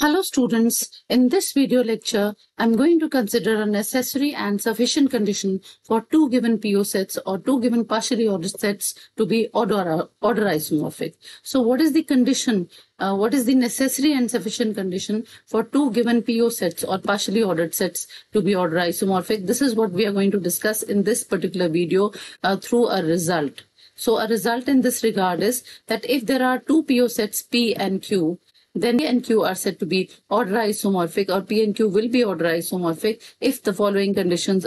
Hello students, in this video lecture, I'm going to consider a necessary and sufficient condition for two given PO sets or two given partially ordered sets to be order isomorphic. So what is the condition, what is the necessary and sufficient condition for two given PO sets or partially ordered sets to be order isomorphic? This is what we are going to discuss in this particular video through a result. So a result in this regard is that if there are two PO sets P and Q, then P and Q are said to be order isomorphic, or P and Q will be order isomorphic if the following condition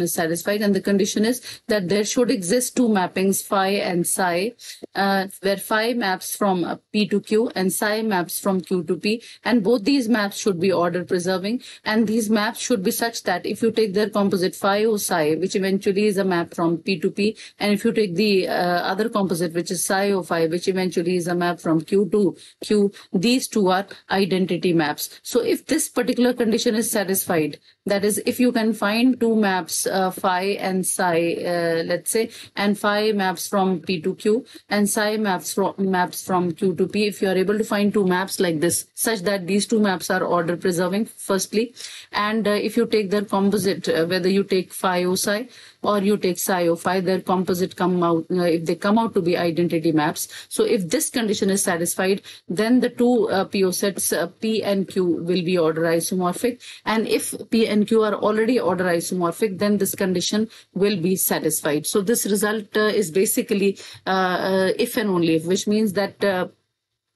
is satisfied. And the condition is that there should exist two mappings, phi and psi, where phi maps from P to Q and psi maps from Q to P, and both these maps should be order preserving, and these maps should be such that if you take their composite phi o psi, which eventually is a map from P to P, and if you take the other composite, which is psi o phi, which eventually is a map from Q to Q, these two are identity maps. So if this particular condition is satisfied, that is, if you can find two maps, phi and psi, let's say, and phi maps from P to Q and psi maps from Q to P, if you are able to find two maps like this, such that these two maps are order preserving, firstly, and if you take their composite, whether you take phi o psi or you take psi o phi, their composite come out, if they come out to be identity maps. So if this condition is satisfied, then the two PO sets P and Q will be order isomorphic. And if P and Q are already order isomorphic, then this condition will be satisfied. So this result is basically if and only if, which means that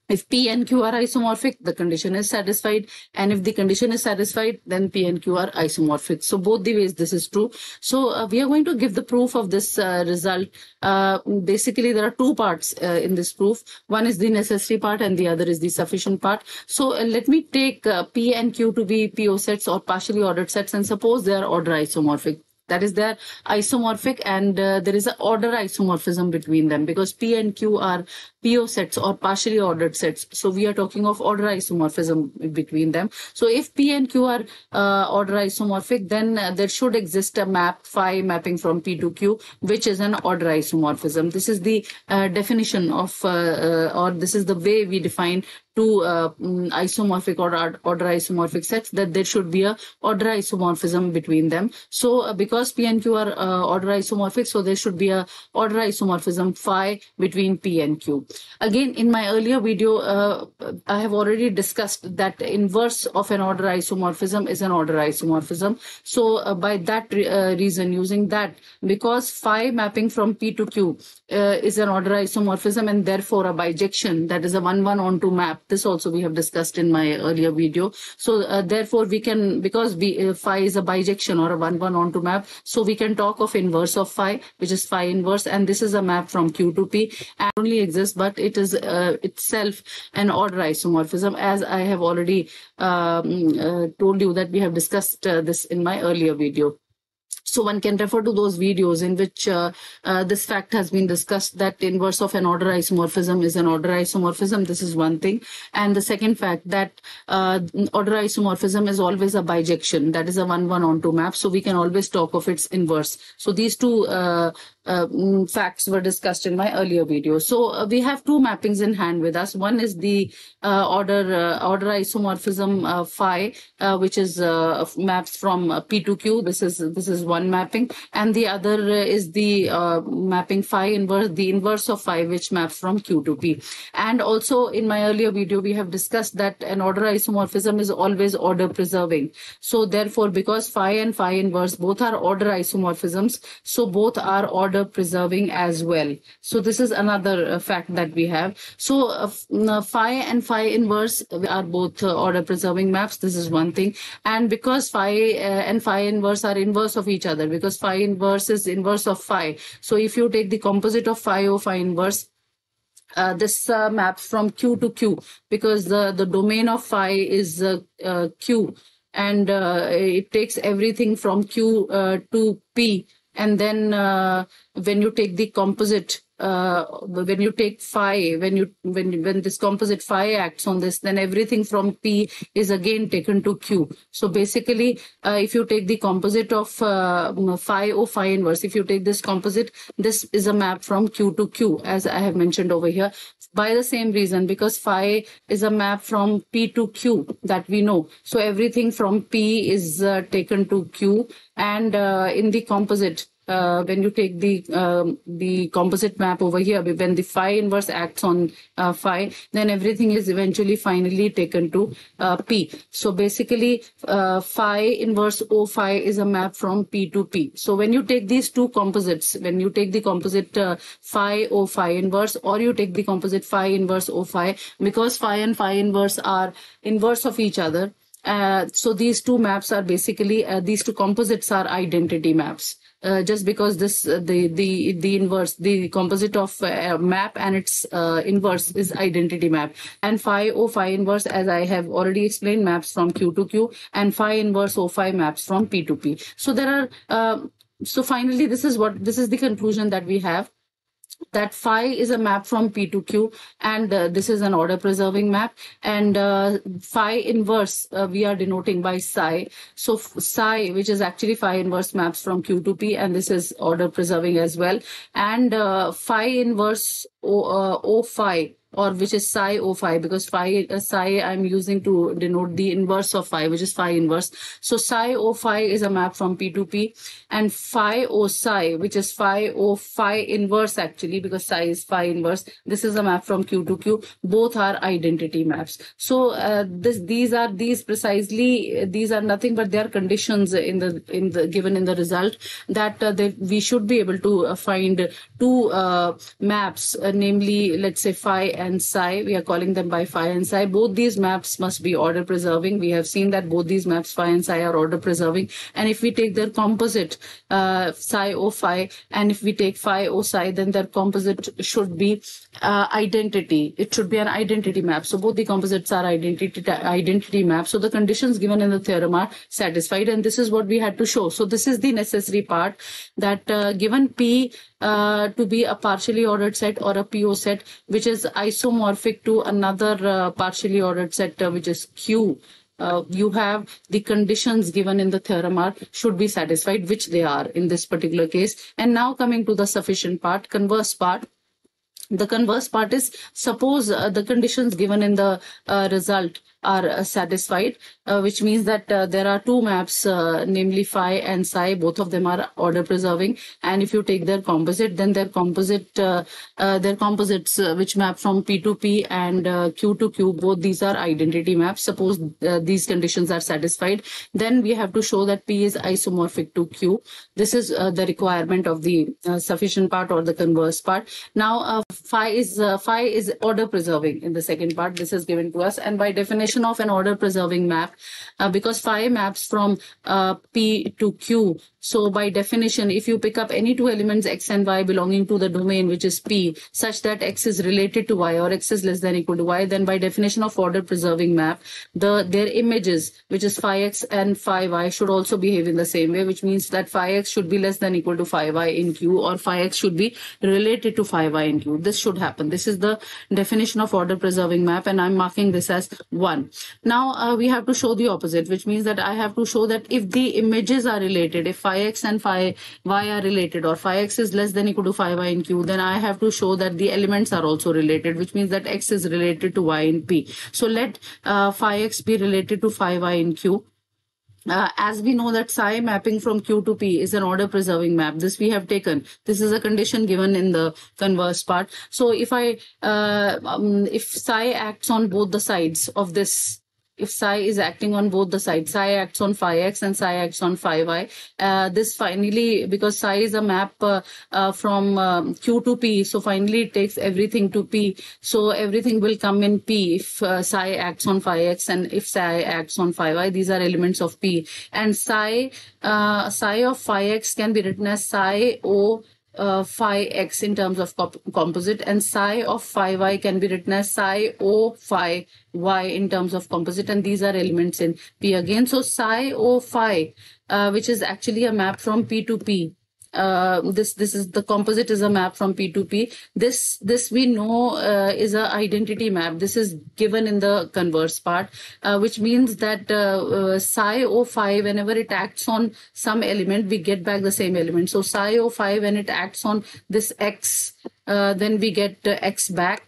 if P and Q are isomorphic, the condition is satisfied. And if the condition is satisfied, then P and Q are isomorphic. So both the ways this is true. So we are going to give the proof of this result. Basically, there are two parts in this proof. One is the necessary part and the other is the sufficient part. So let me take P and Q to be PO sets or partially ordered sets, and suppose they are order isomorphic. That is, they're isomorphic, and there is an order isomorphism between them, because P and Q are PO sets or partially ordered sets. So we are talking of order isomorphism between them. So if P and Q are order isomorphic, then there should exist a map phi mapping from P to Q, which is an order isomorphism. This is the definition of, or this is the way we define two isomorphic or order isomorphic sets, that there should be a order isomorphism between them. So because P and Q are order isomorphic, so there should be a order isomorphism phi between P and Q. Again, in my earlier video, I have already discussed that inverse of an order isomorphism is an order isomorphism. So by that reason, using that, because phi mapping from P to Q is an order isomorphism, and therefore a bijection, that is a 1-1 onto map. This also we have discussed in my earlier video. So therefore we can, because phi is a bijection or a 1-1 onto map, so we can talk of inverse of phi, which is phi inverse, and this is a map from Q to P, and only exists, but it is itself an order isomorphism, as I have already told you that we have discussed this in my earlier video. So one can refer to those videos in which this fact has been discussed, that inverse of an order isomorphism is an order isomorphism. This is one thing. And the second fact, that order isomorphism is always a bijection, that is a 1-1 onto map. So we can always talk of its inverse. So these two facts were discussed in my earlier video. So we have two mappings in hand with us. One is the order isomorphism phi, which is maps from P to Q. This is one mapping, and the other is the mapping phi inverse, the inverse of phi, which maps from Q to P. And also in my earlier video, we have discussed that an order isomorphism is always order preserving. So therefore, because phi and phi inverse both are order isomorphisms, so both are order preserving as well. So this is another fact that we have. So phi and phi inverse are both order preserving maps. This is one thing. And because phi and phi inverse are inverse of each other, because phi inverse is inverse of phi. So if you take the composite of phi o phi inverse, this maps from Q to Q, because the domain of phi is Q, and it takes everything from Q to P. And then when you take the composite when you take phi, when this composite phi acts on this, then everything from P is again taken to Q. So basically, if you take the composite of phi O phi inverse, if you take this composite, this is a map from Q to Q, as I have mentioned over here. By the same reason, because phi is a map from P to Q that we know. So everything from P is taken to Q, and in the composite, when you take the composite map over here, when the phi inverse acts on phi, then everything is eventually finally taken to P. So basically, phi inverse O phi is a map from P to P. So when you take these two composites, when you take the composite phi O phi inverse, or you take the composite phi inverse O phi, because phi and phi inverse are inverse of each other, so these two maps are basically, these two composites are identity maps. Just because this the inverse, the composite of map and its inverse is identity map, and phi O phi inverse, as I have already explained, maps from Q to Q, and phi inverse O phi maps from P to P. So there are so finally, this is the conclusion that we have, that phi is a map from P to Q, and this is an order preserving map, and phi inverse we are denoting by psi. So psi, which is actually phi inverse, maps from Q to P, and this is order preserving as well. And phi inverse O phi, or which is psi O phi, because psi I'm using to denote the inverse of phi, which is phi inverse. So psi O phi is a map from P to P, and phi O psi, which is phi O phi inverse actually, because psi is phi inverse, this is a map from Q to Q. Both are identity maps. So these are nothing but they are conditions in the given in the result, that we should be able to find two maps, namely, let's say phi and psi. We are calling them by phi and psi. Both these maps must be order preserving. We have seen that both these maps, phi and psi, are order preserving. And if we take their composite, psi O phi, and if we take phi O psi, then their composite should be identity. It should be an identity map. So both the composites are identity maps. So the conditions given in the theorem are satisfied, and this is what we had to show. So this is the necessary part, that given P to be a partially ordered set or a PO set which is isomorphic to another partially ordered set, which is Q, you have the conditions given in the theorem should be satisfied, which they are in this particular case. And now coming to the sufficient part, converse part. The converse part is, suppose the conditions given in the result are satisfied, which means that there are two maps, namely phi and psi. Both of them are order preserving, and if you take their composite, then their composites which map from P to P and Q to Q, both these are identity maps. Suppose these conditions are satisfied, then we have to show that P is isomorphic to Q. This is the requirement of the sufficient part or the converse part. Now phi is order preserving in the second part. This is given to us, and by definition of an order preserving map, because phi maps from P to Q, so by definition, if you pick up any two elements x and y belonging to the domain which is P, such that x is related to y or x is less than or equal to y, then by definition of order preserving map, their images, which is phi x and phi y, should also behave in the same way, which means that phi x should be less than or equal to phi y in Q, or phi x should be related to phi y in Q. This should happen. This is the definition of order preserving map, and I'm marking this as 1. Now we have to show the opposite, which means that I have to show that if the images are related, if phi x and phi y are related, or phi x is less than or equal to phi y in Q, then I have to show that the elements are also related, which means that x is related to y in P. So let phi x be related to phi y in Q. As we know that psi mapping from Q to P is an order preserving map. This we have taken. This is a condition given in the converse part. So if if psi acts on both the sides of this, if psi is acting on both the sides, psi acts on phi x and psi acts on phi y, this finally, because psi is a map from Q to P, so finally it takes everything to P. So everything will come in P if psi acts on phi x and if psi acts on phi y. These are elements of P. And psi of phi x can be written as psi O phi x in terms of composite, and psi of phi y can be written as psi O phi y in terms of composite, and these are elements in P again. So psi O phi, which is actually a map from P to P, this is the composite is a map from P to P. This we know is a identity map. This is given in the converse part, which means that psi O phi, whenever it acts on some element, we get back the same element. So psi O phi, when it acts on this X, then we get X back.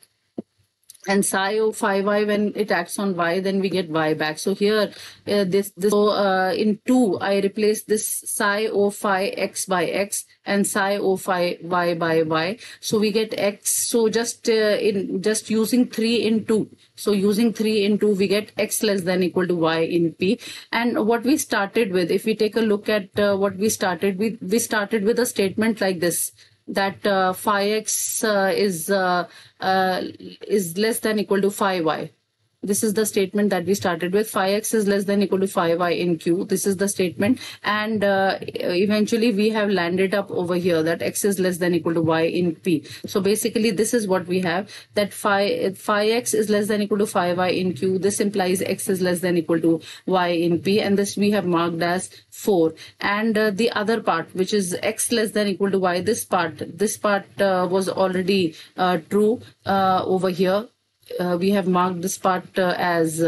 And psi O phi y, when it acts on y, then we get y back. So here, in 2, I replace this psi O phi x by x and psi O phi y by y. So we get x. So just using 3 in 2. So using 3 in 2, we get x less than equal to y in P. And what we started with, if we take a look at what we started with, we started with a statement like this, that phi x is less than equal to phi y. This is the statement that we started with. Phi x is less than equal to phi y in Q. This is the statement. And eventually we have landed up over here that x is less than equal to y in P. So basically this is what we have, that phi x is less than equal to phi y in Q. This implies x is less than equal to y in P. And this we have marked as 4. And the other part, which is x less than equal to y, this part was already true over here. We have marked this part as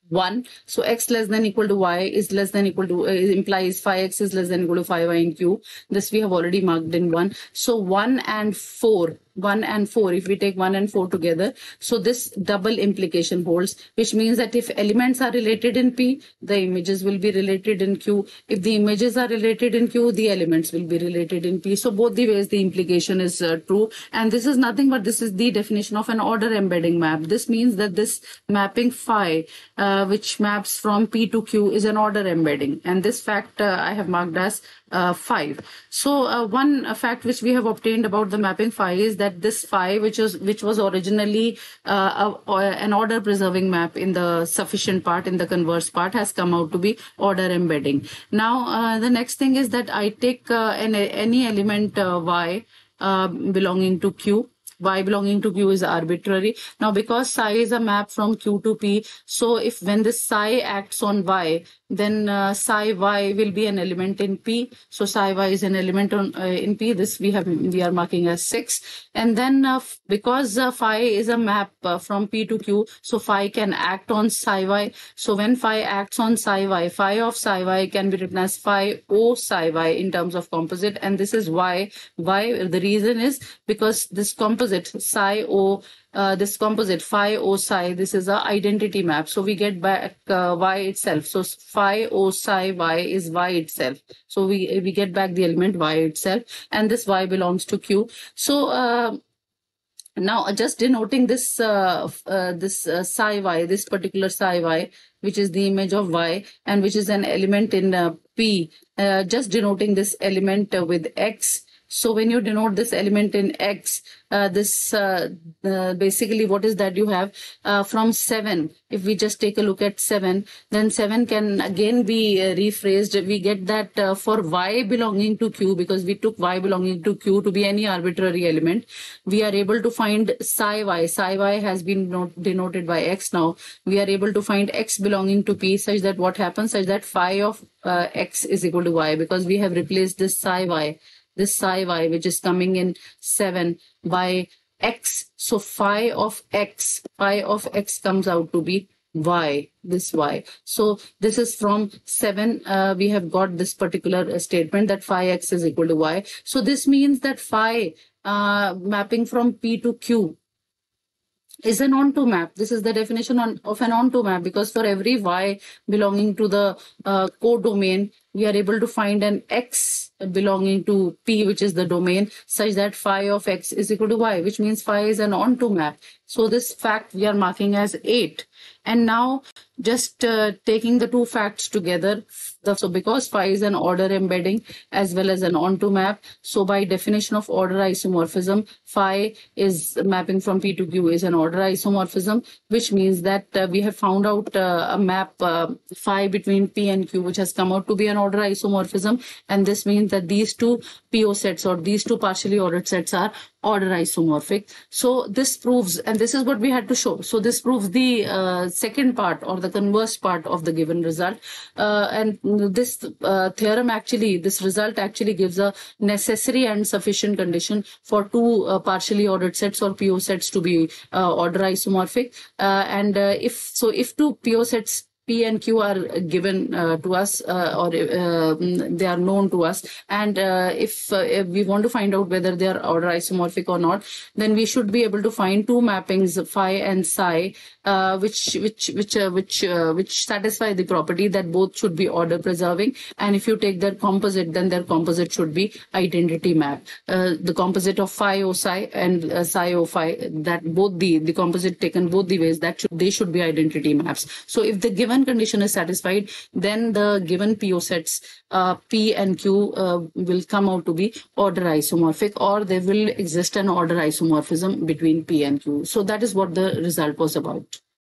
1. So x less than equal to y is less than equal to, implies phi x is less than equal to phi y in Q. This we have already marked in 1. So 1 and 4, if we take 1 and 4 together, so this double implication holds, which means that if elements are related in P, the images will be related in Q. If the images are related in Q, the elements will be related in P. So both the ways the implication is true. And this is nothing but this is the definition of an order embedding map. This means that this mapping phi, which maps from P to Q, is an order embedding. And this fact I have marked as 5. So one fact which we have obtained about the mapping phi is that this phi, which was originally an order preserving map in the sufficient part, in the converse part, has come out to be order embedding. Now the next thing is that I take any element y belonging to Q. Y belonging to Q is arbitrary. Now, because psi is a map from Q to P, so if when this psi acts on Y, then psi Y will be an element in P. So psi Y is an element in P. This we are marking as 6. And then because phi is a map from P to Q, so phi can act on psi Y. So when phi acts on psi Y, phi of psi Y can be written as phi O psi Y in terms of composite. And this is why. The reason is because this composite psi O, this composite phi O psi, this is a identity map. So we get back y itself. So phi O psi y is y itself. So we get back the element y itself, and this y belongs to Q. So now just denoting this psi y, this particular psi y, which is the image of y and which is an element in P, just denoting this element with x. So when you denote this element in X, basically what is that you have from 7. If we just take a look at 7, then 7 can again be rephrased. We get that for Y belonging to Q, because we took Y belonging to Q to be any arbitrary element, we are able to find psi Y. Psi Y has been denoted by X now. We are able to find X belonging to P such that what happens, such that phi of X is equal to Y, because we have replaced this psi Y. This psi y, which is coming in 7, by x. So phi of x comes out to be y, this y. So this is from 7. We have got this particular statement that phi x is equal to y. So this means that phi mapping from P to Q is an onto map. This is the definition of an onto map, because for every y belonging to the codomain, we are able to find an x belonging to P, which is the domain, such that phi of x is equal to y, which means phi is an onto map. So this fact we are marking as 8. And now just taking the two facts together, so because phi is an order embedding as well as an onto map, so by definition of order isomorphism, phi is mapping from P to Q is an order isomorphism, which means that we have found out a map phi between P and Q, which has come out to be an order isomorphism. And this means that these two PO sets, or these two partially ordered sets, are order isomorphic. So this proves, and this is what we had to show. So this proves the second part or the converse part of the given result. And this theorem actually, this result actually gives a necessary and sufficient condition for two partially ordered sets or PO sets to be order isomorphic. If two PO sets P and Q are given to us or they are known to us, and if we want to find out whether they are order isomorphic or not, then we should be able to find two mappings phi and psi which satisfy the property that both should be order preserving, and if you take their composite, then their composite should be identity map. The composite of phi o psi and psi o phi, that both the composite taken both the ways, that they should be identity maps. So if the given condition is satisfied, then the given PO sets P and Q will come out to be order isomorphic, or there will exist an order isomorphism between P and Q. So that is what the result was about.